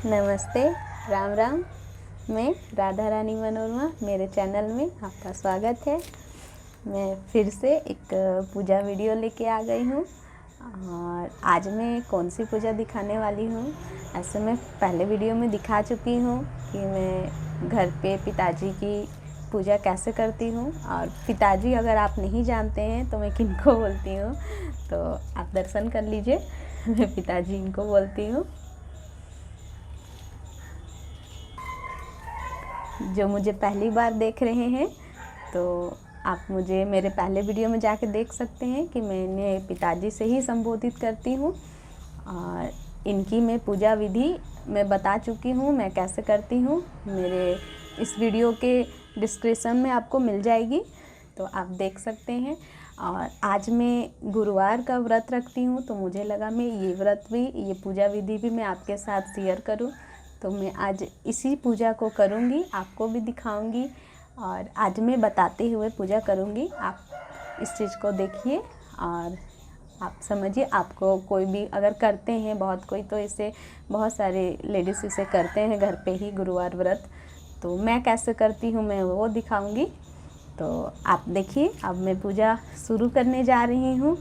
नमस्ते, राम राम। मैं राधा रानी मनोरमा, मेरे चैनल में आपका स्वागत है। मैं फिर से एक पूजा वीडियो लेके आ गई हूँ और आज मैं कौन सी पूजा दिखाने वाली हूँ। ऐसे मैं पहले वीडियो में दिखा चुकी हूँ कि मैं घर पे पिताजी की पूजा कैसे करती हूँ, और पिताजी अगर आप नहीं जानते हैं तो मैं किनको बोलती हूँ तो आप दर्शन कर लीजिए। मैं पिताजी इनको बोलती हूँ। जो मुझे पहली बार देख रहे हैं तो आप मुझे मेरे पहले वीडियो में जाके देख सकते हैं कि मैंने पिताजी से ही संबोधित करती हूँ, और इनकी मैं पूजा विधि मैं बता चुकी हूँ मैं कैसे करती हूँ। मेरे इस वीडियो के डिस्क्रिप्शन में आपको मिल जाएगी, तो आप देख सकते हैं। और आज मैं गुरुवार का व्रत रखती हूँ, तो मुझे लगा मैं ये व्रत भी, ये पूजा विधि भी मैं आपके साथ शेयर करूँ। तो मैं आज इसी पूजा को करूँगी, आपको भी दिखाऊंगी और आज मैं बताते हुए पूजा करूँगी। आप इस चीज़ को देखिए और आप समझिए। आपको कोई भी अगर करते हैं, बहुत कोई तो इसे, बहुत सारे लेडीज़ इसे करते हैं घर पे ही गुरुवार व्रत, तो मैं कैसे करती हूँ मैं वो दिखाऊंगी। तो आप देखिए, अब मैं पूजा शुरू करने जा रही हूँ।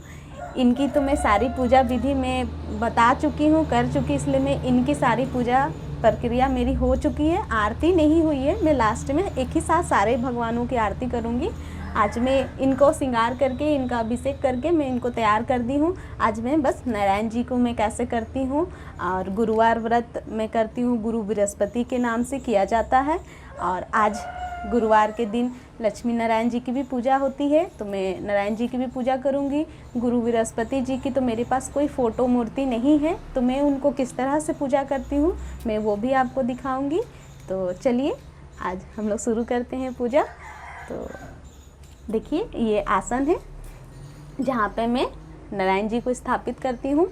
इनकी तो मैं सारी पूजा विधि में बता चुकी हूँ, कर चुकी, इसलिए मैं इनकी सारी पूजा प्रक्रिया मेरी हो चुकी है। आरती नहीं हुई है, मैं लास्ट में एक ही साथ सारे भगवानों की आरती करूँगी। आज मैं इनको श्रृंगार करके, इनका अभिषेक करके मैं इनको तैयार कर दी हूँ। आज मैं बस नारायण जी को मैं कैसे करती हूँ, और गुरुवार व्रत मैं करती हूँ, गुरु बृहस्पति के नाम से किया जाता है। और आज गुरुवार के दिन लक्ष्मी नारायण जी की भी पूजा होती है, तो मैं नारायण जी की भी पूजा करूंगी। गुरु बृहस्पति जी की तो मेरे पास कोई फ़ोटो मूर्ति नहीं है, तो मैं उनको किस तरह से पूजा करती हूँ मैं वो भी आपको दिखाऊंगी। तो चलिए आज हम लोग शुरू करते हैं पूजा। तो देखिए, ये आसन है जहाँ पे मैं नारायण जी को स्थापित करती हूँ।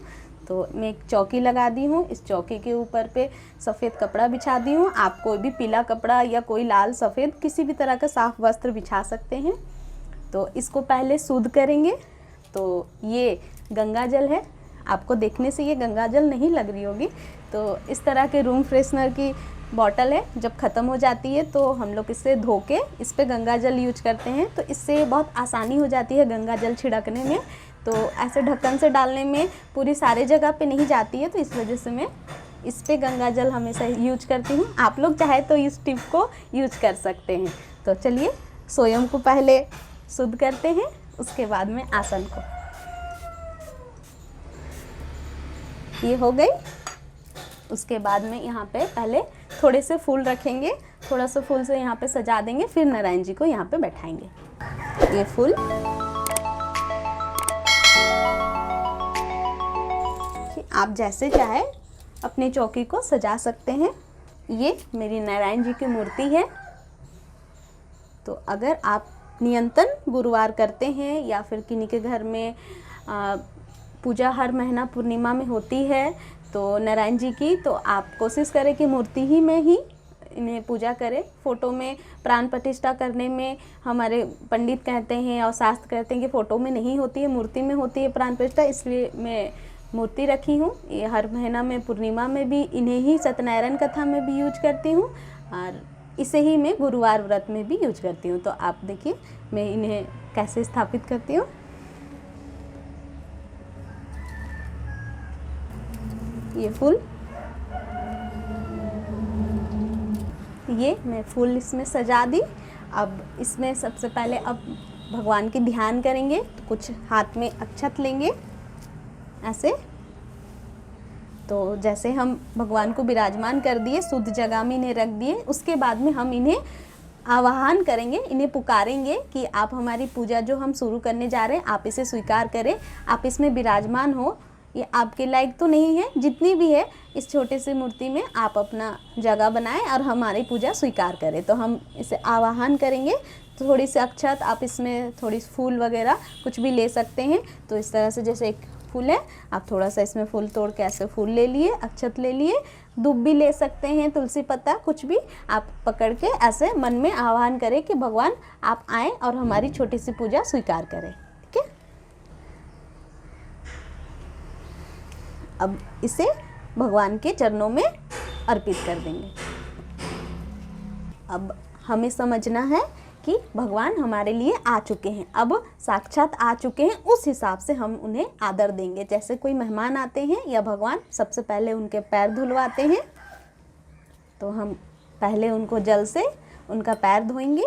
तो मैं एक चौकी लगा दी हूँ, इस चौकी के ऊपर पे सफ़ेद कपड़ा बिछा दी हूँ। आप कोई भी पीला कपड़ा या कोई लाल सफ़ेद किसी भी तरह का साफ वस्त्र बिछा सकते हैं। तो इसको पहले शुद्ध करेंगे। तो ये गंगा जल है, आपको देखने से ये गंगा जल नहीं लग रही होगी, तो इस तरह के रूम फ्रेशनर की बॉटल है, जब ख़त्म हो जाती है तो हम लोग इसे धो के इस पर गंगा जल यूज करते हैं। तो इससे बहुत आसानी हो जाती है गंगा जल छिड़कने में। तो ऐसे ढक्कन से डालने में पूरी सारे जगह पे नहीं जाती है, तो इस वजह से मैं इस पे गंगा जल हमेशा यूज करती हूँ। आप लोग चाहे तो इस टिप को यूज कर सकते हैं। तो चलिए स्वयं को पहले शुद्ध करते हैं, उसके बाद में आसन को। ये हो गई। उसके बाद में यहाँ पे पहले थोड़े से फूल रखेंगे, थोड़ा सा फूल से यहाँ पे सजा देंगे, फिर नारायण जी को यहाँ पे बैठाएंगे। ये फूल आप जैसे चाहे अपनी चौकी को सजा सकते हैं। ये मेरी नारायण जी की मूर्ति है। तो अगर आप नियंत्रण गुरुवार करते हैं या फिर किन्हीं के घर में पूजा हर महीना पूर्णिमा में होती है तो नारायण जी की, तो आप कोशिश करें कि मूर्ति ही में ही इन्हें पूजा करें। फ़ोटो में प्राण प्रतिष्ठा करने में हमारे पंडित कहते हैं और शास्त्र कहते हैं कि फ़ोटो में नहीं होती है, मूर्ति में होती है प्राण प्रतिष्ठा, इसलिए मैं मूर्ति रखी हूँ। ये हर महीना में पूर्णिमा में भी इन्हें ही सत्यनारायण कथा में भी यूज करती हूँ, और इसे ही मैं गुरुवार व्रत में भी यूज करती हूँ। तो आप देखिए मैं इन्हें कैसे स्थापित करती हूँ। ये फूल, ये मैं फूल इसमें सजा दी। अब इसमें सबसे पहले अब भगवान की ध्यान करेंगे, तो कुछ हाथ में अक्षत लेंगे ऐसे। तो जैसे हम भगवान को विराजमान कर दिए, शुद्ध जगह में इन्हें रख दिए, उसके बाद में हम इन्हें आवाहन करेंगे, इन्हें पुकारेंगे कि आप हमारी पूजा जो हम शुरू करने जा रहे हैं आप इसे स्वीकार करें, आप इसमें विराजमान हो। ये आपके लायक तो नहीं है, जितनी भी है इस छोटे से मूर्ति में आप अपना जगह बनाएं और हमारी पूजा स्वीकार करें। तो हम इसे आवाहन करेंगे। तो थोड़ी सी अक्षत, आप इसमें थोड़ी फूल वगैरह कुछ भी ले सकते हैं। तो इस तरह से जैसे एक फूल है, आप थोड़ा सा इसमें फूल तोड़ के ऐसे फूल ले लिए, अक्षत ले लिए, दूब भी ले सकते हैं, तुलसी पत्ता, कुछ भी आप पकड़ के ऐसे मन में आह्वान करें कि भगवान आप आएँ और हमारी छोटी सी पूजा स्वीकार करें। ठीक है, अब इसे भगवान के चरणों में अर्पित कर देंगे। अब हमें समझना है कि भगवान हमारे लिए आ चुके हैं, अब साक्षात आ चुके हैं, उस हिसाब से हम उन्हें आदर देंगे। जैसे कोई मेहमान आते हैं या भगवान, सबसे पहले उनके पैर धुलवाते हैं, तो हम पहले उनको जल से उनका पैर धोएंगे,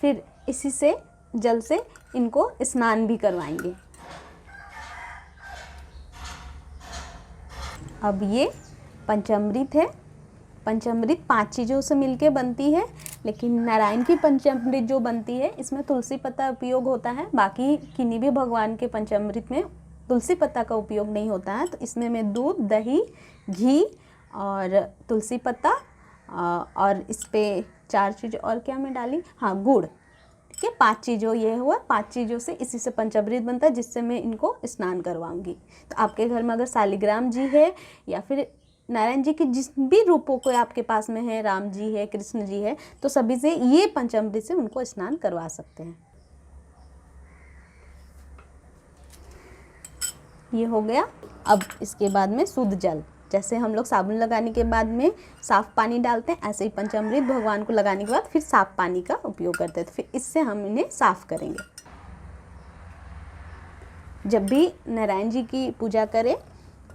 फिर इसी से जल से इनको स्नान भी करवाएंगे। अब ये पंचामृत है। पंचामृत 5 चीज़ों से मिलके बनती है, लेकिन नारायण की पंचामृत जो बनती है इसमें तुलसी पत्ता उपयोग होता है। बाकी किन्हीं भी भगवान के पंचामृत में तुलसी पत्ता का उपयोग नहीं होता है। तो इसमें मैं दूध, दही, घी और तुलसी पत्ता और इस पर 4 चीज़ और क्या मैं डाली, हाँ गुड़, ठीक है। 5 चीज़ों ये हुआ, 5 चीज़ों से इसी से पंचामृत बनता है, जिससे मैं इनको स्नान करवाऊंगी। तो आपके घर में अगर शालिग्राम जी है या फिर नारायण जी के जिस भी रूपों को आपके पास में है, राम जी है, कृष्ण जी है, तो सभी से ये पंचामृत से उनको स्नान करवा सकते हैं। ये हो गया। अब इसके बाद में शुद्ध जल, जैसे हम लोग साबुन लगाने के बाद में साफ पानी डालते हैं, ऐसे ही पंचामृत भगवान को लगाने के बाद फिर साफ पानी का उपयोग करते हैं। तो फिर इससे हम इन्हें साफ करेंगे। जब भी नारायण जी की पूजा करें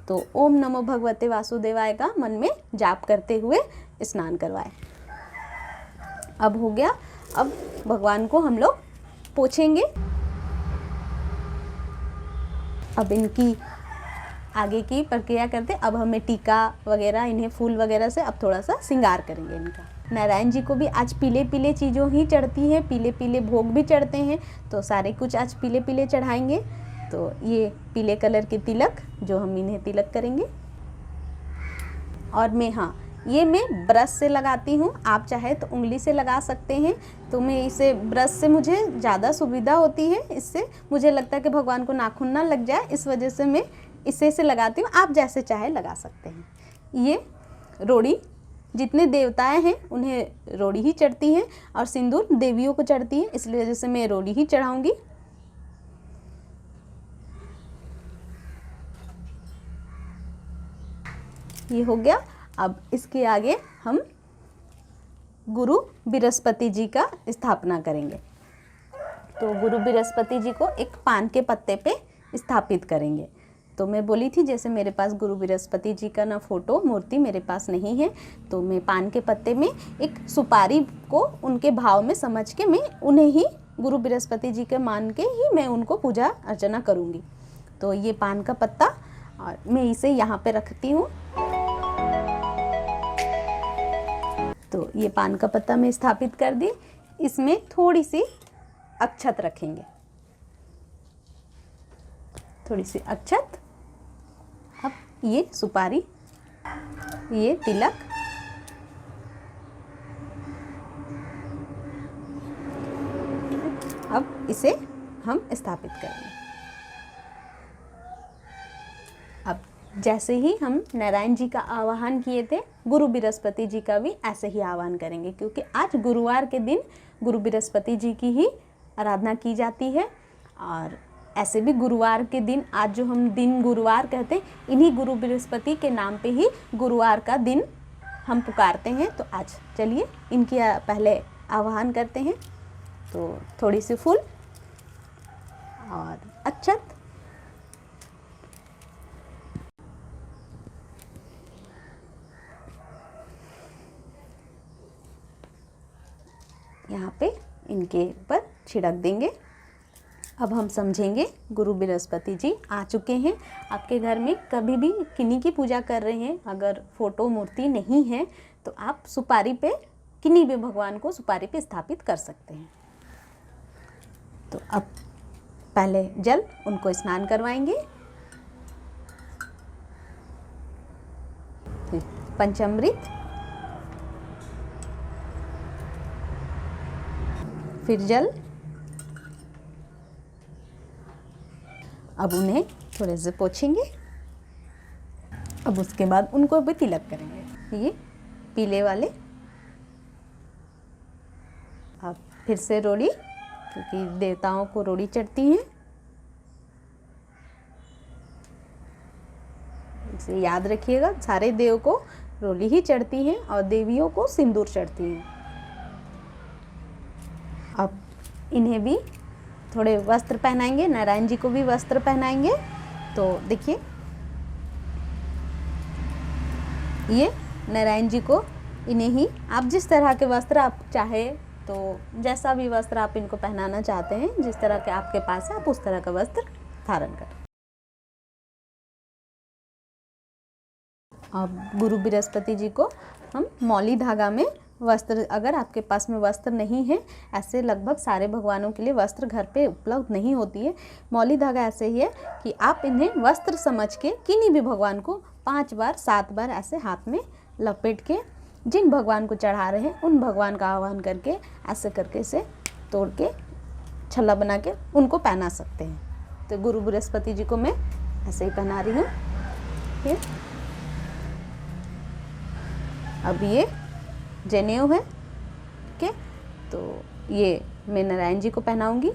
तो ओम नमो भगवते वासुदेवाय का मन में जाप करते हुए स्नान करवाएं। अब हो गया। अब भगवान को हम लोग पोछेंगे। अब इनकी आगे की प्रक्रिया करते। अब हमें टीका वगैरह, इन्हें फूल वगैरह से अब थोड़ा सा श्रृंगार करेंगे इनका। नारायण जी को भी आज पीले पीले चीज़ों ही चढ़ती हैं, पीले पीले भोग भी चढ़ते हैं, तो सारे कुछ आज पीले पीले चढ़ाएंगे। तो ये पीले कलर के तिलक जो हम इन्हें तिलक करेंगे। और ये मैं ब्रश से लगाती हूँ, आप चाहे तो उंगली से लगा सकते हैं। तो मैं इसे ब्रश से मुझे ज़्यादा सुविधा होती है, इससे मुझे लगता है कि भगवान को नाखून ना लग जाए, इस वजह से मैं इसे लगाती हूँ। आप जैसे चाहे लगा सकते हैं। ये रोड़ी, जितने देवताएं हैं उन्हें रोड़ी ही चढ़ती है और सिंदूर देवियों को चढ़ती है, इसलिए वजह से मैं रोड़ी ही चढ़ाऊँगी। ये हो गया। अब इसके आगे हम गुरु बृहस्पति जी का स्थापना करेंगे। तो गुरु बृहस्पति जी को एक पान के पत्ते पे स्थापित करेंगे। तो मैं बोली थी जैसे मेरे पास गुरु बृहस्पति जी का ना फोटो मूर्ति मेरे पास नहीं है, तो मैं पान के पत्ते में एक सुपारी को उनके भाव में समझ के मैं उन्हें ही गुरु बृहस्पति जी के मान के ही मैं उनको पूजा अर्चना करूँगी। तो ये पान का पत्ता और मैं इसे यहाँ पे रखती हूँ। तो ये पान का पत्ता मैं स्थापित कर दी। इसमें थोड़ी सी अक्षत रखेंगे, थोड़ी सी अक्षत। अब ये सुपारी, ये तिलक, अब इसे हम स्थापित करेंगे। अब जैसे ही हम नारायण जी का आवाहन किए थे, गुरु बृहस्पति जी का भी ऐसे ही आह्वान करेंगे, क्योंकि आज गुरुवार के दिन गुरु बृहस्पति जी की ही आराधना की जाती है। और ऐसे भी गुरुवार के दिन, आज जो हम दिन गुरुवार कहते हैं, इन्हीं गुरु बृहस्पति के नाम पे ही गुरुवार का दिन हम पुकारते हैं। तो आज चलिए इनकी पहले आवाहन करते हैं। तो थोड़ी सी फूल और अक्षत, यहाँ पे इनके ऊपर छिड़क देंगे। अब हम समझेंगे गुरु बृहस्पति जी आ चुके हैं। आपके घर में कभी भी किन्हीं की पूजा कर रहे हैं, अगर फोटो मूर्ति नहीं है तो आप सुपारी पे, किन्हीं भी भगवान को सुपारी पे स्थापित कर सकते हैं। तो अब पहले जल उनको स्नान करवाएंगे, पंचामृत, फिर जल। अब उन्हें थोड़े से पोंछेंगे। अब उसके बाद उनको भी तिलक करेंगे, ये पीले वाले। अब फिर से रोड़ी, क्योंकि देवताओं को रोड़ी चढ़ती है। इसे याद रखिएगा, सारे देव को रोली ही चढ़ती हैं और देवियों को सिंदूर चढ़ती हैं। अब इन्हें भी थोड़े वस्त्र पहनाएंगे, नारायण जी को भी वस्त्र पहनाएंगे। तो देखिए ये नारायण जी को, इन्हें ही आप जिस तरह के वस्त्र आप चाहे, तो जैसा भी वस्त्र आप इनको पहनाना चाहते हैं, जिस तरह के आपके पास है आप उस तरह का वस्त्र धारण करें। अब गुरु बृहस्पति जी को हम मौली धागा में वस्त्र, अगर आपके पास में वस्त्र नहीं है, ऐसे लगभग सारे भगवानों के लिए वस्त्र घर पे उपलब्ध नहीं होती है। मौली धागा ऐसे ही है कि आप इन्हें वस्त्र समझ के किन्हीं भी भगवान को 5 बार 7 बार ऐसे हाथ में लपेट के जिन भगवान को चढ़ा रहे हैं उन भगवान का आह्वान करके ऐसे करके इसे तोड़ के छल्ला बना के उनको पहना सकते हैं। तो गुरु बृहस्पति जी को मैं ऐसे ही पहना रही हूँ। फिर अब ये जनेऊ है, ठीक है, तो ये मैं नारायण जी को पहनाऊंगी।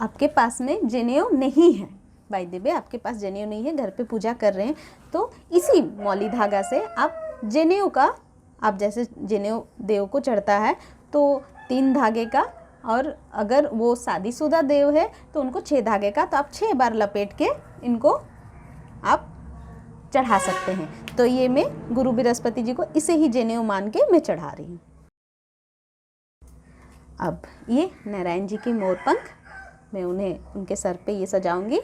आपके पास में जनेऊ नहीं है, बाय द वे आपके पास जनेऊ नहीं है, घर पे पूजा कर रहे हैं, तो इसी मौली धागा से आप जनेऊ का, आप जैसे जनेऊ देव को चढ़ता है तो 3 धागे का, और अगर वो शादीशुदा देव है तो उनको 6 धागे का, तो आप 6 बार लपेट के इनको आप चढ़ा सकते हैं। तो ये मैं गुरु बृहस्पति जी को इसे ही जनेऊ मान के मैं चढ़ा रही हूँ। अब ये नारायण जी की मोर पंख, मैं उन्हें उनके सर पे ये सजाऊंगी।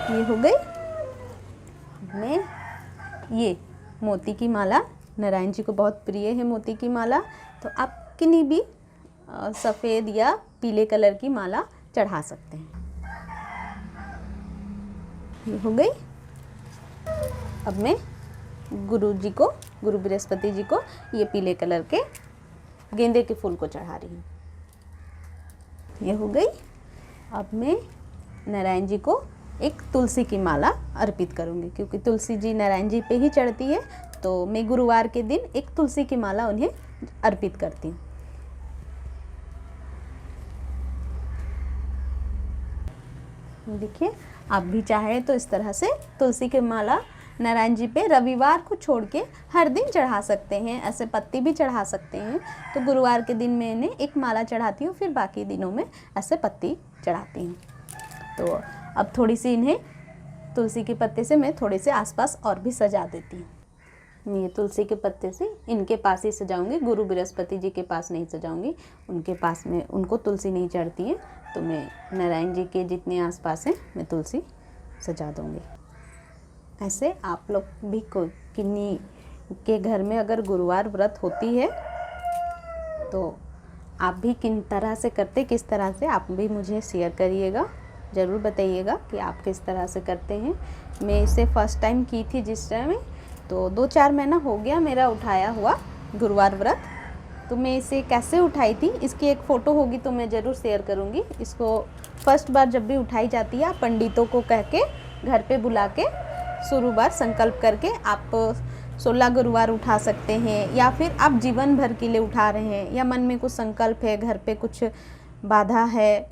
ये हो गई। मैं ये मोती की माला, नारायण जी को बहुत प्रिय है मोती की माला, तो आप किन्हीं भी सफ़ेद या पीले कलर की माला चढ़ा सकते हैं। ये हो गई। अब मैं गुरु जी को, गुरु बृहस्पति जी को ये पीले कलर के गेंदे के फूल को चढ़ा रही हूँ। ये हो गई। अब मैं नारायण जी को एक तुलसी की माला अर्पित करूँगी, क्योंकि तुलसी जी नारायण जी पे ही चढ़ती है, तो मैं गुरुवार के दिन एक तुलसी की माला उन्हें अर्पित करती हूँ। देखिए, आप भी चाहे तो इस तरह से तुलसी की माला नारायण जी पे रविवार को छोड़ के हर दिन चढ़ा सकते हैं, ऐसे पत्ती भी चढ़ा सकते हैं। तो गुरुवार के दिन मैं इन्हें एक माला चढ़ाती हूँ, फिर बाकी दिनों में ऐसे पत्ती चढ़ाती हूँ। तो अब थोड़ी सी इन्हें तुलसी के पत्ते से मैं थोड़े से आसपास और भी सजा देती हूँ। ये तुलसी के पत्ते से इनके पास ही सजाऊंगी, गुरु बृहस्पति जी के पास नहीं सजाऊंगी, उनके पास में उनको तुलसी नहीं चढ़ती है, तो मैं नारायण जी के जितने आसपास हैं मैं तुलसी सजा दूंगी। ऐसे आप लोग भी किन्हीं के घर में अगर गुरुवार व्रत होती है तो आप भी किन तरह से करते, किस तरह से, आप भी मुझे शेयर करिएगा, ज़रूर बताइएगा कि आप किस तरह से करते हैं। मैं इसे फर्स्ट टाइम की थी जिस टाइम, तो 2-4 महीना हो गया मेरा उठाया हुआ गुरुवार व्रत। तो मैं इसे कैसे उठाई थी इसकी एक फ़ोटो होगी तो मैं ज़रूर शेयर करूँगी। इसको फर्स्ट बार जब भी उठाई जाती है, आप पंडितों को कह के घर पे बुला के शुरू बार संकल्प करके आप 16 गुरुवार उठा सकते हैं, या फिर आप जीवन भर के लिए उठा रहे हैं, या मन में कुछ संकल्प है, घर पे कुछ बाधा है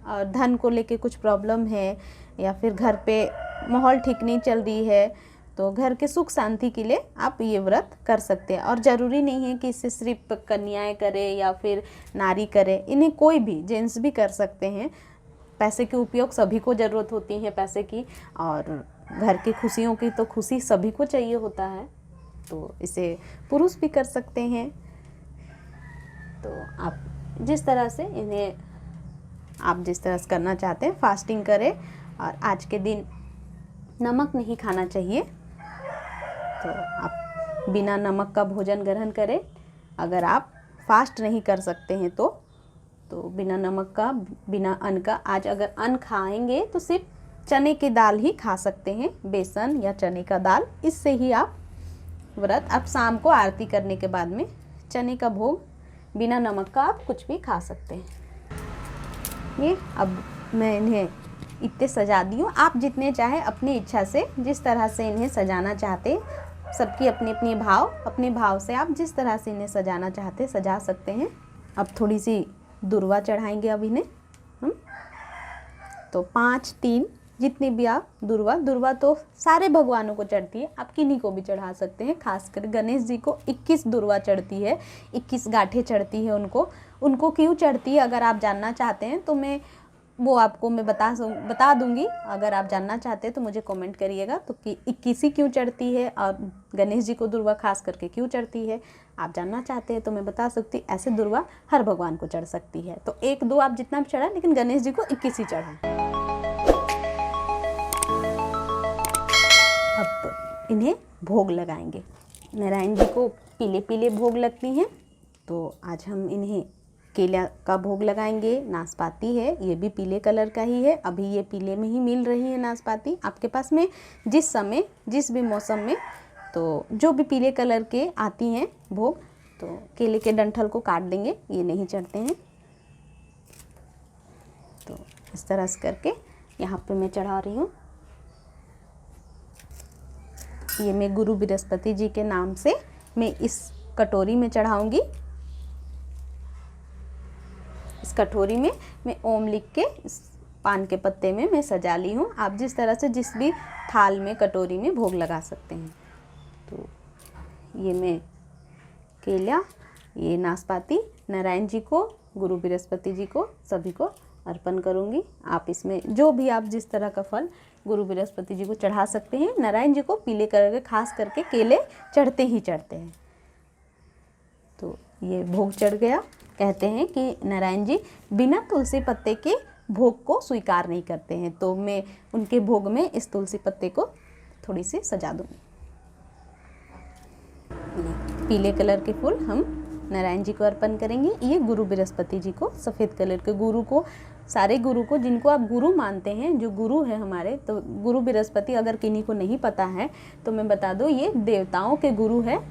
और धन को लेके कुछ प्रॉब्लम है, या फिर घर पे माहौल ठीक नहीं चल रही है, तो घर के सुख शांति के लिए आप ये व्रत कर सकते हैं। और ज़रूरी नहीं है कि इसे सिर्फ कन्याएं करें या फिर नारी करें, इन्हें कोई भी जेंट्स भी कर सकते हैं। पैसे के उपयोग सभी को ज़रूरत होती है पैसे की, और घर की खुशियों की तो खुशी सभी को चाहिए होता है, तो इसे पुरुष भी कर सकते हैं। तो आप जिस तरह से इन्हें, आप जिस तरह से करना चाहते हैं, फास्टिंग करें। और आज के दिन नमक नहीं खाना चाहिए, तो आप बिना नमक का भोजन ग्रहण करें। अगर आप फास्ट नहीं कर सकते हैं तो बिना नमक का, बिना अन्न का, आज अगर अन्न खाएंगे तो सिर्फ चने की दाल ही खा सकते हैं, बेसन या चने का दाल, इससे ही आप व्रत, आप शाम को आरती करने के बाद में चने का भोग बिना नमक का आप कुछ भी खा सकते हैं। ये अब मैं इन्हें इतने सजा दी हूँ। आप जितने चाहे अपनी इच्छा से, जिस तरह से इन्हें सजाना चाहते, सबकी अपनी अपनी भाव, अपने भाव से आप जिस तरह से इन्हें सजाना चाहते सजा सकते हैं। अब थोड़ी सी दुर्वा चढ़ाएंगे अब इन्हें हम। तो 5, 3, जितनी भी आप दुर्वा तो सारे भगवानों को चढ़ती है, आप किन्हीं को भी चढ़ा सकते हैं। खासकर गणेश जी को 21 दुर्वा चढ़ती है, 21 गांठें चढ़ती है उनको क्यों चढ़ती है अगर आप जानना चाहते हैं तो मैं वो आपको मैं बता दूंगी। अगर आप जानना चाहते हैं तो मुझे कमेंट करिएगा तो कि 21 ही क्यों चढ़ती है और गणेश जी को दुर्वा खास करके क्यों चढ़ती है। आप जानना चाहते हैं तो मैं बता सकती, ऐसे दुर्वा हर भगवान को चढ़ सकती है। तो 1-2 आप जितना भी चढ़ा, लेकिन गणेश जी को 21 ही चढ़ा। अब इन्हें भोग लगाएंगे। नारायण जी को पीले पीले भोग लगती हैं, तो आज हम इन्हें केला का भोग लगाएंगे। नाशपाती है, ये भी पीले कलर का ही है, अभी ये पीले में ही मिल रही है नाशपाती आपके पास में। जिस समय जिस भी मौसम में तो जो भी पीले कलर के आती हैं भोग, तो केले के डंठल को काट देंगे, ये नहीं चढ़ते हैं। तो इस तरह से करके यहाँ पे मैं चढ़ा रही हूँ। ये मैं गुरु बृहस्पति जी के नाम से मैं इस कटोरी में चढ़ाऊंगी। इस कटोरी में मैं ओम लिख के इस पान के पत्ते में मैं सजा ली हूँ। आप जिस तरह से जिस भी थाल में कटोरी में भोग लगा सकते हैं। तो ये मैं केला, ये नाशपाती नारायण जी को, गुरु बृहस्पति जी को, सभी को अर्पण करूँगी। आप इसमें जो भी आप जिस तरह का फल गुरु बृहस्पति जी को चढ़ा सकते हैं। नारायण जी को पीले कलर के खास करके केले चढ़ते ही चढ़ते हैं। तो ये भोग चढ़ गया। कहते हैं कि नारायण जी बिना तुलसी पत्ते के भोग को स्वीकार नहीं करते हैं, तो मैं उनके भोग में इस तुलसी पत्ते को थोड़ी सी सजा दूँगी। पीले कलर के फूल हम नारायण जी को अर्पण करेंगे। ये गुरु बृहस्पति जी को, सफ़ेद कलर के गुरु को, सारे गुरु को, जिनको आप गुरु मानते हैं, जो गुरु है हमारे, तो गुरु बृहस्पति अगर किन्हीं को नहीं पता है तो मैं बता दूँ, ये देवताओं के गुरु है।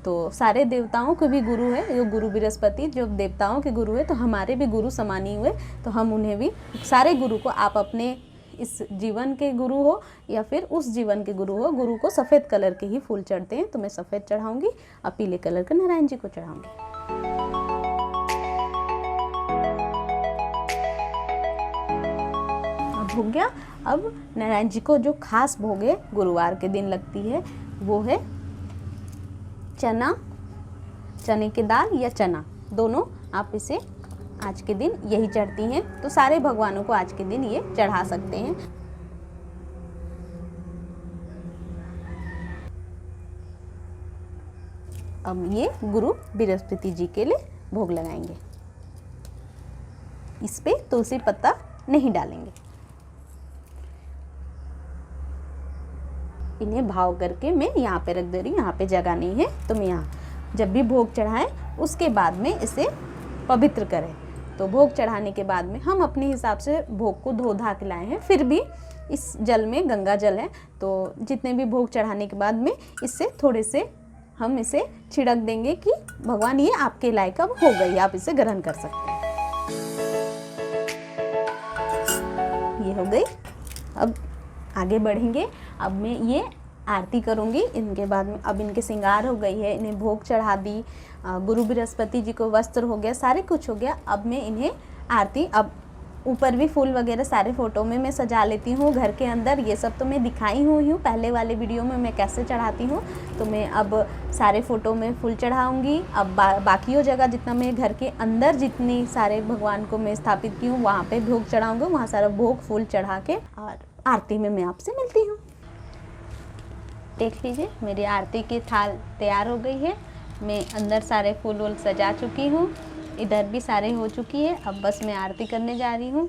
तो सारे देवताओं के भी गुरु है ये गुरु बृहस्पति, जो देवताओं के गुरु है, तो हमारे भी गुरु समान ही हुए। तो हम उन्हें भी, सारे गुरु को, आप अपने इस जीवन के गुरु हो या फिर उस जीवन के गुरु हो, गुरु को सफ़ेद कलर के ही फूल चढ़ते हैं। तो मैं सफ़ेद चढ़ाऊंगी और पीले कलर के नारायण जी को चढ़ाऊंगी। अब हो गया। अब नारायण जी को जो खास भोग है, गुरुवार के दिन लगती है, वो है चना, चने की दाल या चना, दोनों आप इसे आज के दिन यही चढ़ती हैं। तो सारे भगवानों को आज के दिन ये चढ़ा सकते हैं। अब ये गुरु बृहस्पति जी के लिए भोग लगाएंगे। इस पे तुलसी पत्ता नहीं डालेंगे। इन्हें भाव करके मैं यहाँ पे रख दे रही हूँ। यहाँ पे जगह नहीं है, तो मैं यहाँ जब भी भोग चढ़ाएं उसके बाद में इसे पवित्र करें। तो भोग चढ़ाने के बाद में हम अपने हिसाब से भोग को धो धा के लाए हैं, फिर भी इस जल में गंगा जल है, तो जितने भी भोग चढ़ाने के बाद में इससे थोड़े से हम इसे छिड़क देंगे कि भगवान ये आपके लायक अब हो गई, आप इसे ग्रहण कर सकते हैं। ये हो गई। अब आगे बढ़ेंगे। अब मैं ये आरती करूँगी। इनके बाद में अब इनके श्रृंगार हो गई है, इन्हें भोग चढ़ा दी, गुरु बृहस्पति जी को वस्त्र हो गया, सारे कुछ हो गया। अब मैं इन्हें आरती, अब ऊपर भी फूल वगैरह सारे फ़ोटो में मैं सजा लेती हूँ। घर के अंदर ये सब तो मैं दिखाई हुई हूँ पहले वाले वीडियो में मैं कैसे चढ़ाती हूँ। तो मैं अब सारे फ़ोटो में फूल चढ़ाऊँगी। अब बाकी जगह जितना मैं घर के अंदर जितनी सारे भगवान को मैं स्थापित की हूँ वहाँ पे भोग चढ़ाऊँगी, वहाँ सारा भोग फूल चढ़ा के और आरती में मैं आपसे मिलती हूँ। देख लीजिए मेरी आरती की थाल तैयार हो गई है। मैं अंदर सारे फूल वूल सजा चुकी हूँ, इधर भी सारे हो चुकी है। अब बस मैं आरती करने जा रही हूँ।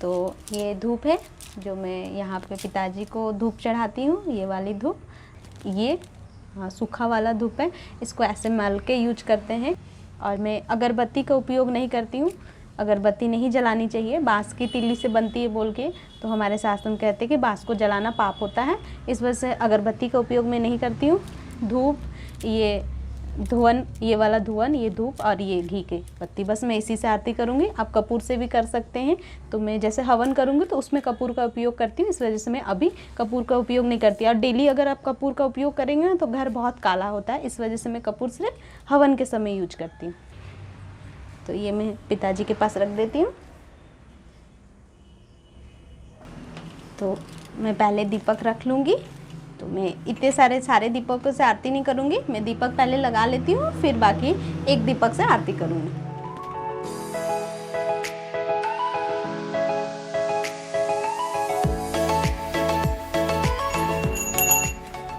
तो ये धूप है जो मैं यहाँ पे पिताजी को धूप चढ़ाती हूँ, ये वाली धूप, ये सूखा वाला धूप है, इसको ऐसे मल के यूज करते हैं। और मैं अगरबत्ती का उपयोग नहीं करती हूँ, अगरबत्ती नहीं जलानी चाहिए, बाँस की तिल्ली से बनती है बोल के, तो हमारे शास्त्र में कहते हैं कि बाँस को जलाना पाप होता है, इस वजह से अगरबत्ती का उपयोग मैं नहीं करती हूँ। धूप, ये धुवन, ये वाला धुवन, ये धूप और ये घी की पत्ती, बस मैं इसी से आरती करूँगी। आप कपूर से भी कर सकते हैं, तो मैं जैसे हवन करूँगी तो उसमें कपूर का उपयोग करती हूँ, इस वजह से मैं अभी कपूर का उपयोग नहीं करती। और डेली अगर आप कपूर का उपयोग करेंगे ना तो घर बहुत काला होता है, इस वजह से मैं कपूर सिर्फ हवन के समय यूज करती हूँ। तो ये मैं पिताजी के पास रख देती हूँ। तो मैं पहले दीपक रख लूँगी। तो मैं इतने सारे दीपकों से आरती नहीं करूँगी, मैं दीपक पहले लगा लेती हूँ, फिर बाकी एक दीपक से आरती करूँगी।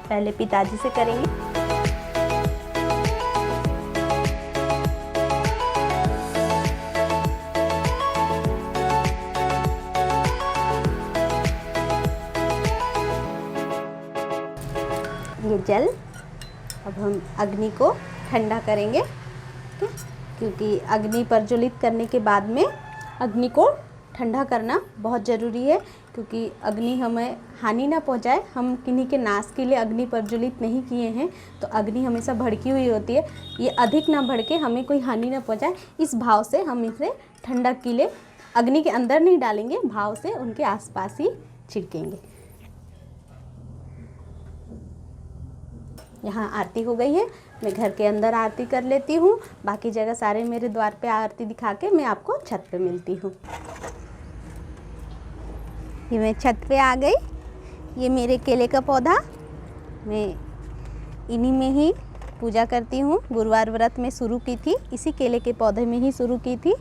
पहले पिताजी से करेंगे। ये जल अब हम अग्नि को ठंडा करेंगे, ठीक है, क्योंकि अग्नि प्रज्वलित करने के बाद में अग्नि को ठंडा करना बहुत ज़रूरी है, क्योंकि अग्नि हमें हानि ना पहुंचाए। हम किन्हीं के नाश के लिए अग्नि प्रज्वलित नहीं किए हैं, तो अग्नि हमेशा भड़की हुई होती है, ये अधिक ना भड़के, हमें कोई हानि ना पहुंचाए, इस भाव से हम इसे ठंडक के लिए अग्नि के अंदर नहीं डालेंगे, भाव से उनके आसपास ही छिड़केंगे। यहाँ आरती हो गई है, मैं घर के अंदर आरती कर लेती हूँ, बाकी जगह सारे मेरे द्वार पे आरती दिखा के मैं आपको छत पे मिलती हूँ। ये मैं छत पे आ गई। ये मेरे केले का पौधा, मैं इन्हीं में ही पूजा करती हूँ। गुरुवार व्रत में शुरू की थी, इसी केले के पौधे में ही शुरू की थी।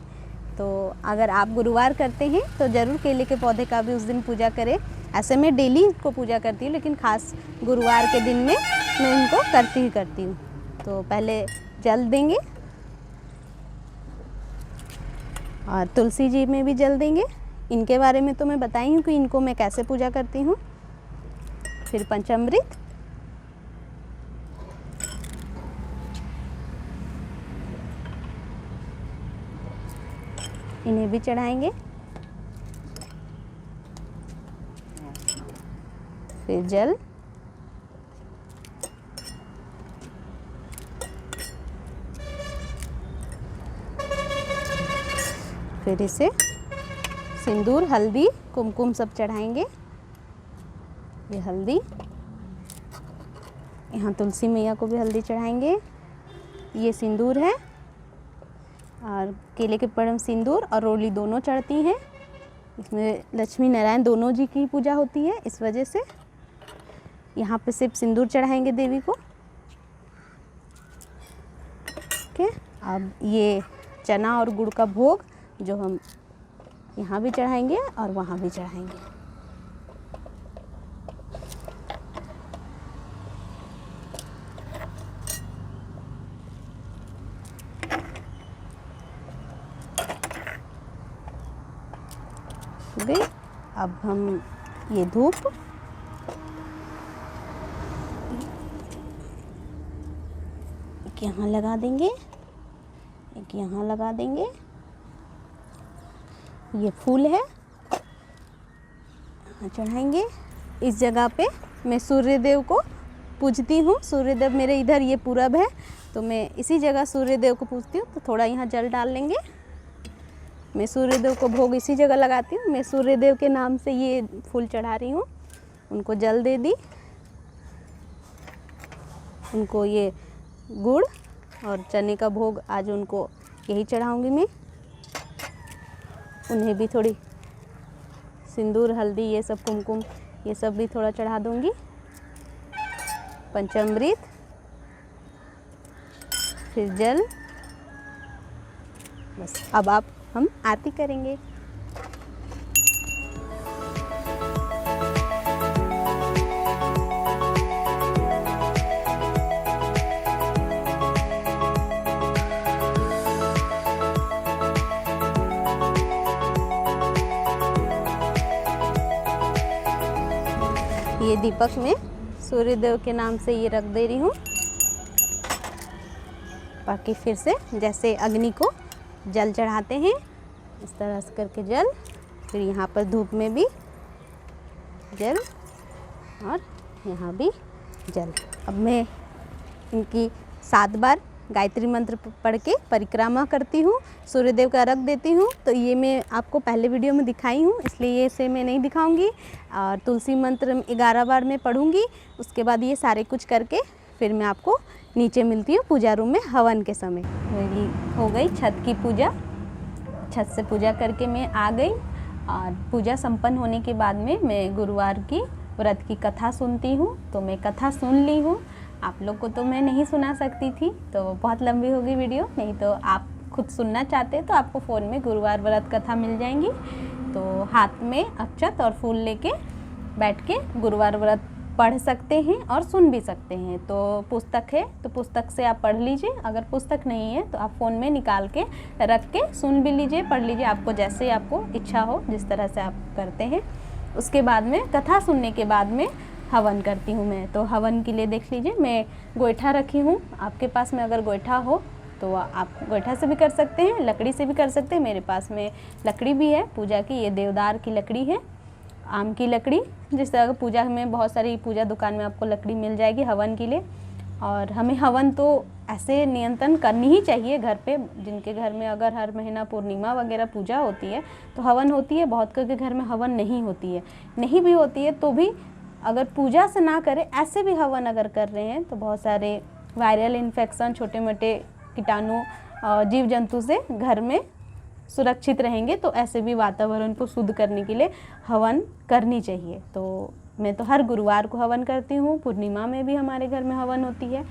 तो अगर आप गुरुवार करते हैं तो ज़रूर केले के पौधे का भी उस दिन पूजा करें। ऐसे मैं डेली को पूजा करती हूँ, लेकिन ख़ास गुरुवार के दिन में मैं इनको करती हूँ। तो पहले जल देंगे और तुलसी जी में भी जल देंगे। इनके बारे में तो मैं बताई हूँ कि इनको मैं कैसे पूजा करती हूँ। फिर पंचामृत, इन्हें भी चढ़ाएंगे। फिर जल, फिर इसे सिंदूर, हल्दी, कुमकुम सब चढ़ाएंगे। ये हल्दी, यहाँ तुलसी मैया को भी हल्दी चढ़ाएंगे। ये सिंदूर है, और केले के परम सिंदूर और रोली दोनों चढ़ती हैं। इसमें लक्ष्मी नारायण दोनों जी की पूजा होती है, इस वजह से यहाँ पे सिर्फ सिंदूर चढ़ाएंगे देवी को। ठीक है, अब ये चना और गुड़ का भोग जो हम यहाँ भी चढ़ाएंगे और वहाँ भी चढ़ाएंगे। हो गई। अब हम ये धूप एक यहाँ लगा देंगे, एक यहाँ लगा देंगे। ये फूल है, यहाँ चढ़ाएंगे। इस जगह पे मैं सूर्यदेव को पूजती हूँ। सूर्यदेव मेरे इधर ये पूरब है, तो मैं इसी जगह सूर्यदेव को पूजती हूँ। तो थोड़ा यहाँ जल डाल लेंगे। मैं सूर्यदेव को भोग इसी जगह लगाती हूँ। मैं सूर्यदेव के नाम से ये फूल चढ़ा रही हूँ। उनको जल दे दी, उनको ये गुड़ और चने का भोग आज उनको यही चढ़ाऊँगी मैं। उन्हें भी थोड़ी सिंदूर, हल्दी, ये सब कुमकुम, ये सब भी थोड़ा चढ़ा दूँगी। पंचामृत, फिर जल। बस अब हम आरती करेंगे। ये दीपक में सूर्यदेव के नाम से ये रख दे रही हूँ। बाकी फिर से जैसे अग्नि को जल चढ़ाते हैं, इस तरह से करके जल, फिर यहाँ पर धूप में भी जल और यहाँ भी जल। अब मैं इनकी 7 बार गायत्री मंत्र पढ़ के परिक्रमा करती हूँ, सूर्यदेव का अर्घ देती हूँ। तो ये मैं आपको पहले वीडियो में दिखाई हूँ, इसलिए ये से मैं नहीं दिखाऊंगी। और तुलसी मंत्र 11 बार मैं पढ़ूंगी। उसके बाद ये सारे कुछ करके फिर मैं आपको नीचे मिलती हूँ पूजा रूम में हवन के समय। मेरी हो गई छत की पूजा। छत से पूजा करके मैं आ गई और पूजा संपन्न होने के बाद में मैं गुरुवार की व्रत की कथा सुनती हूँ। तो मैं कथा सुन ली हूँ, आप लोग को तो मैं नहीं सुना सकती थी, तो बहुत लंबी होगी वीडियो। नहीं तो आप खुद सुनना चाहते तो आपको फ़ोन में गुरुवार व्रत कथा मिल जाएंगी। तो हाथ में अक्षत और फूल लेके बैठ के गुरुवार व्रत पढ़ सकते हैं और सुन भी सकते हैं। तो पुस्तक है तो पुस्तक से आप पढ़ लीजिए, अगर पुस्तक नहीं है तो आप फ़ोन में निकाल के रख के सुन भी लीजिए, पढ़ लीजिए, आपको जैसे आपको इच्छा हो, जिस तरह से आप करते हैं। उसके बाद में कथा सुनने के बाद में हवन करती हूँ मैं। तो हवन के लिए देख लीजिए, मैं गोईठा रखी हूँ। आपके पास में अगर गोईठा हो तो आप गोईठा से भी कर सकते हैं, लकड़ी से भी कर सकते हैं। मेरे पास में लकड़ी भी है पूजा की, ये देवदार की लकड़ी है, आम की लकड़ी। जिस तरह पूजा में बहुत सारी पूजा दुकान में आपको लकड़ी मिल जाएगी हवन के लिए। और हमें हवन तो ऐसे नियंत्रण करनी ही चाहिए घर पे, जिनके घर में अगर हर महीना पूर्णिमा वगैरह पूजा होती है तो हवन होती है। बहुत के घर में हवन नहीं होती है, नहीं भी होती है तो भी अगर पूजा से ना करें, ऐसे भी हवन अगर कर रहे हैं तो बहुत सारे वायरल इन्फेक्शन, छोटे मोटे कीटाणु जीव जंतु से घर में सुरक्षित रहेंगे। तो ऐसे भी वातावरण को शुद्ध करने के लिए हवन करनी चाहिए। तो मैं तो हर गुरुवार को हवन करती हूँ, पूर्णिमा में भी हमारे घर में हवन होती है।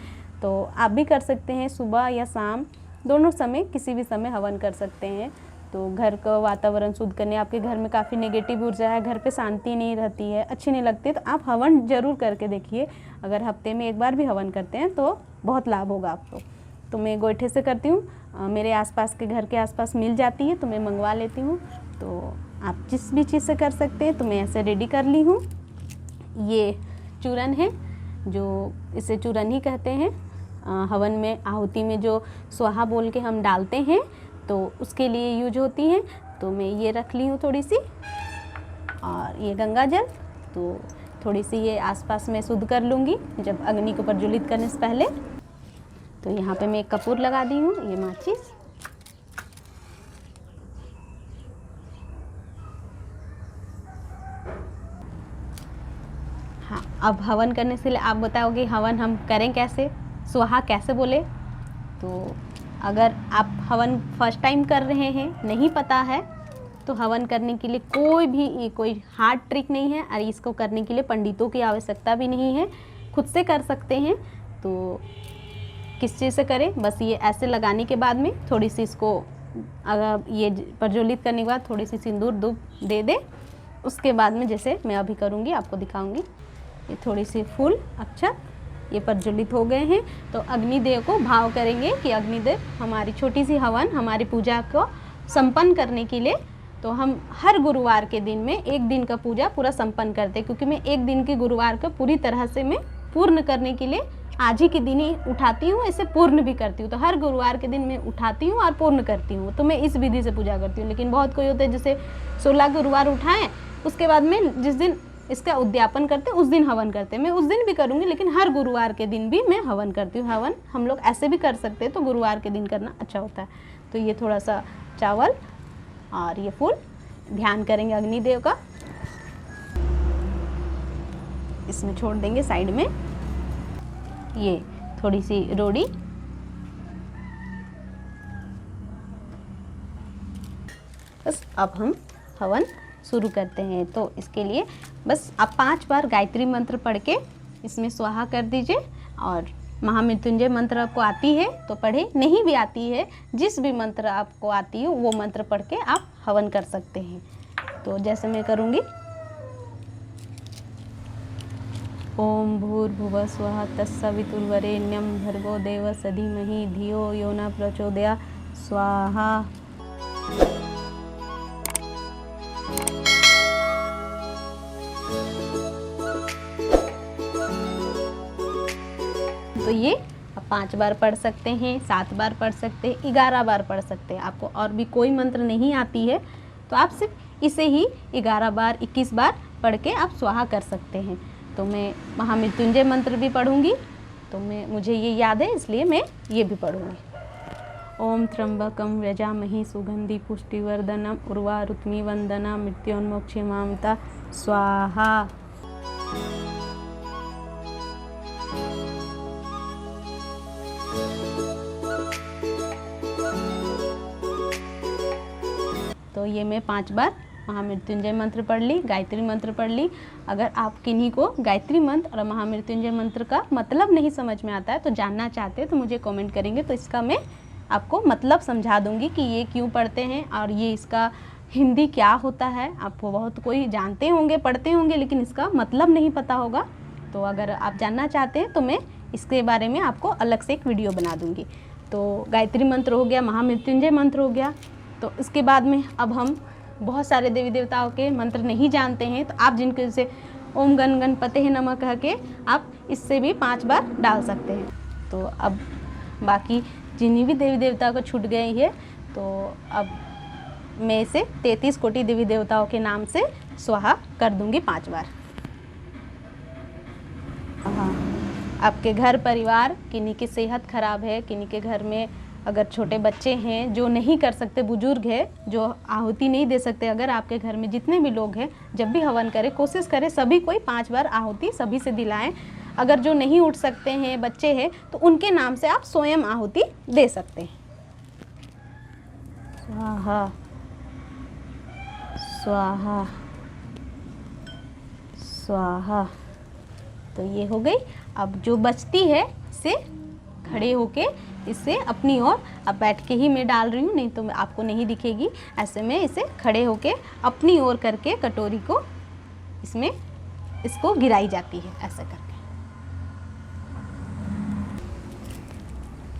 तो आप भी कर सकते हैं, सुबह या शाम दोनों समय, किसी भी समय हवन कर सकते हैं। तो घर का वातावरण शुद्ध करने, आपके घर में काफ़ी नेगेटिव ऊर्जा है, घर पे शांति नहीं रहती है, अच्छी नहीं लगती, तो आप हवन ज़रूर करके देखिए। अगर हफ्ते में एक बार भी हवन करते हैं तो बहुत लाभ होगा आपको। तो मैं गोईठे से करती हूँ, मेरे आसपास के घर के आसपास मिल जाती है तो मैं मंगवा लेती हूँ। तो आप जिस भी चीज़ से कर सकते हैं। तो मैं ऐसे रेडी कर ली हूँ। ये चूरन है, जो इसे चूरन ही कहते हैं। हवन में आहुति में जो स्वाहा बोल के हम डालते हैं तो उसके लिए यूज होती हैं। तो मैं ये रख ली हूँ थोड़ी सी, और ये गंगा जल, तो थोड़ी सी ये आसपास में शुद्ध कर लूँगी जब अग्नि को प्रज्वलित करने से पहले। तो यहाँ पे मैं एक कपूर लगा दी हूँ, ये माचिस। हाँ, अब हवन करने से आप बताओगे हवन हम करें कैसे, स्वाहा कैसे बोले। तो अगर आप हवन फर्स्ट टाइम कर रहे हैं, नहीं पता है, तो हवन करने के लिए कोई हार्ड ट्रिक नहीं है, और इसको करने के लिए पंडितों की आवश्यकता भी नहीं है, खुद से कर सकते हैं। तो किस चीज़ से करें, बस ये ऐसे लगाने के बाद में थोड़ी सी इसको, अगर ये प्रज्वलित करने के बाद थोड़ी सी सिंदूर धूप दे दे। उसके बाद में जैसे मैं अभी करूँगी, आपको दिखाऊँगी, ये थोड़ी सी फूल अक्षत ये प्रज्वलित हो गए हैं। तो अग्निदेव को भाव करेंगे कि अग्निदेव, हमारी छोटी सी हवन हमारी पूजा को संपन्न करने के लिए, तो हम हर गुरुवार के दिन में एक दिन का पूजा पूरा संपन्न करते हैं, क्योंकि मैं एक दिन के गुरुवार को पूरी तरह से मैं पूर्ण करने के लिए आज ही के दिन ही उठाती हूँ, इसे पूर्ण भी करती हूँ। तो हर गुरुवार के दिन मैं उठाती हूँ और पूर्ण करती हूँ। तो मैं इस विधि से पूजा करती हूँ। लेकिन बहुत कोई होते हैं जैसे 16 गुरुवार उठाएं, उसके बाद में जिस दिन इसका उद्यापन करते उस दिन हवन करते हैं। मैं उस दिन भी करूँगी, लेकिन हर गुरुवार के दिन भी मैं हवन करती हूँ। हवन हम लोग ऐसे भी कर सकते हैं, तो गुरुवार के दिन करना अच्छा होता है। तो ये थोड़ा सा चावल और ये फूल ध्यान करेंगे अग्निदेव का, इसमें छोड़ देंगे साइड में। ये थोड़ी सी रोड़ी, बस अब हम हवन शुरू करते हैं। तो इसके लिए बस आप 5 बार गायत्री मंत्र पढ़ के इसमें स्वाहा कर दीजिए। और महामृत्युंजय मंत्र आपको आती है तो पढ़े, नहीं भी आती है, जिस भी मंत्र आपको आती है वो मंत्र पढ़ के आप हवन कर सकते हैं। तो जैसे मैं करूँगी, ओम भूर्भुवः स्वः तत्सवितुर्वरेण्यं भर्गो देवस्य धीमहि धियो यो न प्रचोदयात् स्वाहा। तो ये आप 5 बार पढ़ सकते हैं, 7 बार पढ़ सकते हैं, 11 बार पढ़ सकते हैं। आपको और भी कोई मंत्र नहीं आती है तो आप सिर्फ इसे ही 11 बार 21 बार पढ़ के आप स्वाहा कर सकते हैं। तो मैं महामृत्युंजय मंत्र भी पढ़ूंगी, तो मुझे ये याद है इसलिए मैं ये भी पढ़ूंगी। ओम त्र्यंबकं व्रजामहि सुगंधि पुष्टिवर्धनम उर्वारुक्मी वंदना मृत्योन्मोक्षमामता स्वाहा। तो ये मैं 5 बार महामृत्युंजय मंत्र पढ़ ली, गायत्री मंत्र पढ़ ली। अगर आप किन्हीं को गायत्री मंत्र और महामृत्युंजय मंत्र का मतलब नहीं समझ में आता है तो जानना चाहते हैं तो मुझे कमेंट करेंगे, तो इसका मैं आपको मतलब समझा दूंगी कि ये क्यों पढ़ते हैं और ये इसका हिंदी क्या होता है। आपको बहुत कोई जानते होंगे, पढ़ते होंगे, लेकिन इसका मतलब नहीं पता होगा। तो अगर आप जानना चाहते हैं तो मैं इसके बारे में आपको अलग से एक वीडियो बना दूंगी। तो गायत्री मंत्र हो गया, महामृत्युंजय मंत्र हो गया। तो इसके बाद में अब हम बहुत सारे देवी देवताओं के मंत्र नहीं जानते हैं, तो आप जिनके जैसे ओम गण गणपते नमः कह के आप इससे भी 5 बार डाल सकते हैं। तो अब बाकी जिन्हीं भी देवी देवता को छूट गई है तो अब मैं इसे 33 कोटि देवी देवताओं के नाम से स्वाहा कर दूंगी 5 बार। हाँ, आपके घर परिवार किन्हीं की सेहत खराब है, किन्हीं के घर में अगर छोटे बच्चे हैं जो नहीं कर सकते, बुजुर्ग है जो आहुति नहीं दे सकते, अगर आपके घर में जितने भी लोग हैं जब भी हवन करें कोशिश करें सभी कोई 5 बार आहुति सभी से दिलाएं। अगर जो नहीं उठ सकते हैं, बच्चे हैं, तो उनके नाम से आप स्वयं आहुति दे सकते हैं। स्वाहा स्वाहा स्वाहा। तो ये हो गई। अब जो बचती है इसे खड़े होके इसे अपनी ओर, अब बैठ के ही मैं डाल रही हूँ, नहीं तो आपको नहीं दिखेगी, ऐसे में इसे खड़े होके अपनी ओर करके कटोरी को इसमें इसको गिराई जाती है ऐसे करके।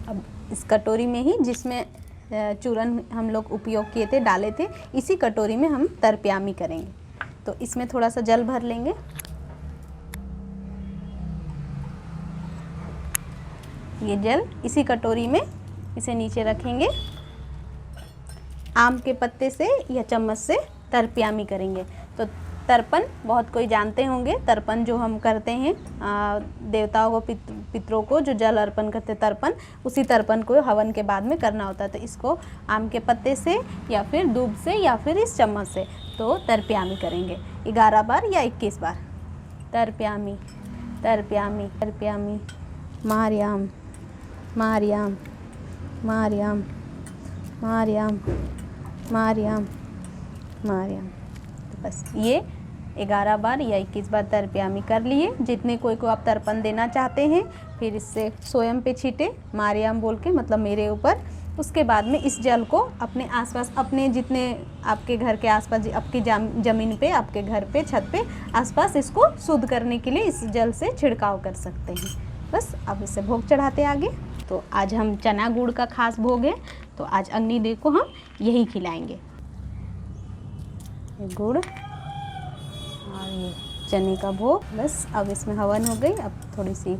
अब इस कटोरी में ही जिसमें चूरन हम लोग उपयोग किए थे, डाले थे, इसी कटोरी में हम तर्पयामी करेंगे। तो इसमें थोड़ा सा जल भर लेंगे। ये जल इसी कटोरी में इसे नीचे रखेंगे। आम के पत्ते से या चम्मच से तर्पयामी करेंगे। तो तर्पण बहुत कोई जानते होंगे, तर्पण जो हम करते हैं देवताओं को, पितरों को जो जल अर्पण करते तर्पण, उसी तर्पण को हवन के बाद में करना होता है। तो इसको आम के पत्ते से या फिर दूब से या फिर इस चम्मच से तो तर्पयामी करेंगे 11 बार या 21 बार। तर्पयामी तर्पयामी तर्पयामी, मार्याम मार्याम मार्याम मार्याम मार्याम मार्याम। तो बस ये 11 बार या 21 बार तर्पयामी कर लिए। जितने कोई को आप तर्पण देना चाहते हैं फिर इससे स्वयं पे छीटे मार्याम बोल के, मतलब मेरे ऊपर। उसके बाद में इस जल को अपने आसपास, अपने जितने आपके घर के आसपास, आपकी ज़मीन पे, आपके घर पे, छत पे आसपास इसको शुद्ध करने के लिए इस जल से छिड़काव कर सकते हैं। बस अब इसे भोग चढ़ाते आगे। तो आज हम चना गुड़ का खास भोग है, तो आज अग्निदेव को हम यही खिलाएंगे, गुड़ और ये चने का भोग। बस अब इसमें हवन हो गई। अब थोड़ी सी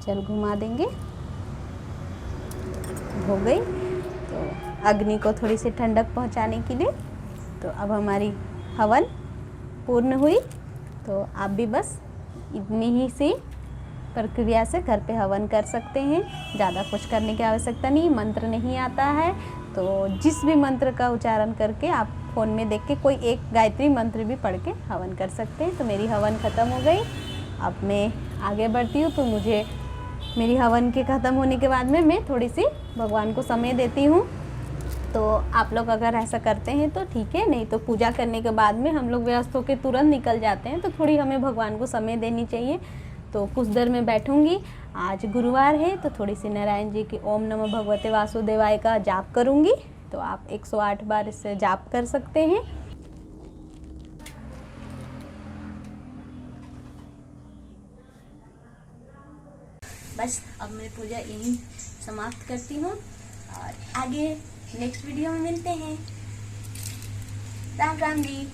जल घुमा देंगे, हो गई। तो अग्नि को थोड़ी सी ठंडक पहुंचाने के लिए। तो अब हमारी हवन पूर्ण हुई। तो आप भी बस इतनी ही सी प्रक्रिया से घर पे हवन कर सकते हैं। ज़्यादा कुछ करने की आवश्यकता नहीं। मंत्र नहीं आता है तो जिस भी मंत्र का उच्चारण करके आप फ़ोन में देख के कोई एक गायत्री मंत्र भी पढ़ के हवन कर सकते हैं। तो मेरी हवन ख़त्म हो गई। अब मैं आगे बढ़ती हूँ। तो मुझे मेरी हवन के ख़त्म होने के बाद में मैं थोड़ी सी भगवान को समय देती हूँ। तो आप लोग अगर ऐसा करते हैं तो ठीक है, नहीं तो पूजा करने के बाद में हम लोग व्यस्त होकर तुरंत निकल जाते हैं। तो थोड़ी हमें भगवान को समय देनी चाहिए। तो कुछ देर में बैठूंगी। आज गुरुवार है तो थोड़ी सी नारायण जी की ओम नमः भगवते वासुदेवाय का जाप करूंगी। तो आप 108 बार इससे जाप कर सकते हैं। बस अब मैं पूजा यहीं समाप्त करती हूँ और आगे नेक्स्ट वीडियो में मिलते हैं। राम राम जी।